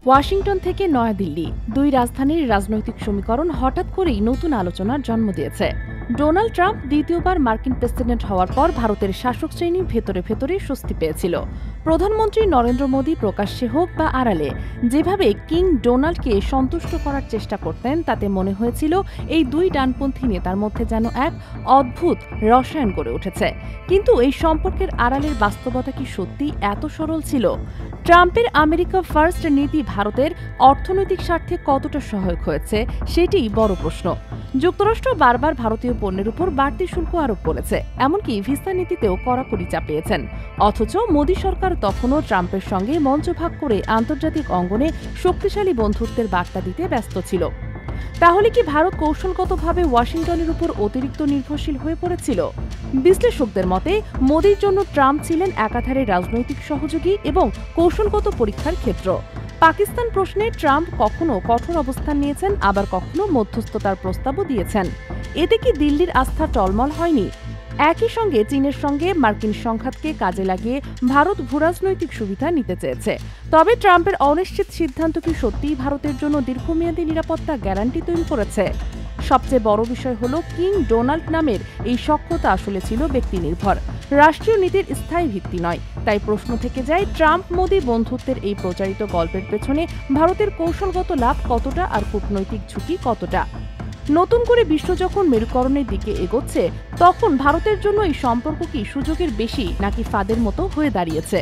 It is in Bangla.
ওয়াশিংটন থেকে নয়াদিল্লি দুই রাজধানীর রাজনৈতিক সমীকরণ হঠাৎ করেই নতুন আলোচনার জন্ম দিয়েছে। ডোনাল্ড ট্রাম্প দ্বিতীয়বার মার্কিন প্রেসিডেন্ট হওয়ার পর ভারতের শাসক শ্রেণী ভেতরে ভেতরে স্বস্তি পেয়েছিল। প্রধানমন্ত্রী নরেন্দ্র মোদী প্রকাশ্যে হোক বা আড়ালে যেভাবে কিং ডোনাল্ডকে সন্তুষ্ট করার চেষ্টা করতেন, তাতে মনে হয়েছিল এই দুই ডানপন্থী নেতার মধ্যে যেন এক অদ্ভুত রসায়ন গড়ে উঠেছে। কিন্তু এই সম্পর্কের আড়ালের বাস্তবতা কি সত্যি এত সরল ছিল? ট্রাম্পের আমেরিকা ফার্স্ট নীতি ভারতের অর্থনৈতিক স্বার্থে কতটা সহায়ক হয়েছে, সেটিই বড় প্রশ্ন। যুক্তরাষ্ট্র বারবার ভারতীয় পণ্যের উপর বাড়তি শুল্ক আরোপ করেছে, এমনকি ভিসা নীতিতেও কড়াকড়ি চাপিয়েছেন। অথচ মোদী সরকার তখনও ট্রাম্পের সঙ্গে মঞ্চ ভাগ করে আন্তর্জাতিক অঙ্গনে শক্তিশালী বন্ধুত্বের বার্তা দিতে ব্যস্ত ছিল। তাহলে কি ভারত কৌশলগতভাবে ওয়াশিংটনের উপর অতিরিক্ত নির্ভরশীল হয়ে পড়েছিল? বিশ্লেষকদের মতে মোদির জন্য ট্রাম্প ছিলেন একাধারে রাজনৈতিক সহযোগী এবং কৌশলগত পরীক্ষার ক্ষেত্র। পাকিস্তান প্রশ্নে ট্রাম্প কখনো কঠোর অবস্থান নিয়েছেন, আবার কখনো মধ্যস্থতার প্রস্তাবও দিয়েছেন। এতে কি দিল্লির আস্থা টলমল হয়নি? একই সঙ্গে চীনের সঙ্গে মার্কিন সংঘাতকে কাজে লাগিয়ে ভারত ভূরাজনৈতিক সুবিধা নিতে চেয়েছে। তবে ট্রাম্পের অনিশ্চিত সিদ্ধান্ত কি সত্যিই ভারতের জন্য দীর্ঘমেয়াদী নিরাপত্তা গ্যারান্টি তৈরি করেছে? সবচেয়ে বড় বিষয় হলো, কিং ডোনাল্ড নামের এই সখ্যতা আসলে ছিল ব্যক্তিনির্ভর, রাষ্ট্রীয় নীতির স্থায়ী ভিত্তি নয়। তাই প্রশ্ন থেকে যায়, ট্রাম্প মোদী বন্ধুত্বের এই প্রচারিত গল্পের পেছনে ভারতের কৌশলগত লাভ কতটা আর কূটনৈতিক ঝুঁকি কতটা? নতুন করে বিশ্ব যখন মেরুকরণের দিকে এগোচ্ছে, তখন ভারতের জন্য এই সম্পর্ক কি সুযোগের বেশি নাকি ফাঁদের মতো হয়ে দাঁড়িয়েছে?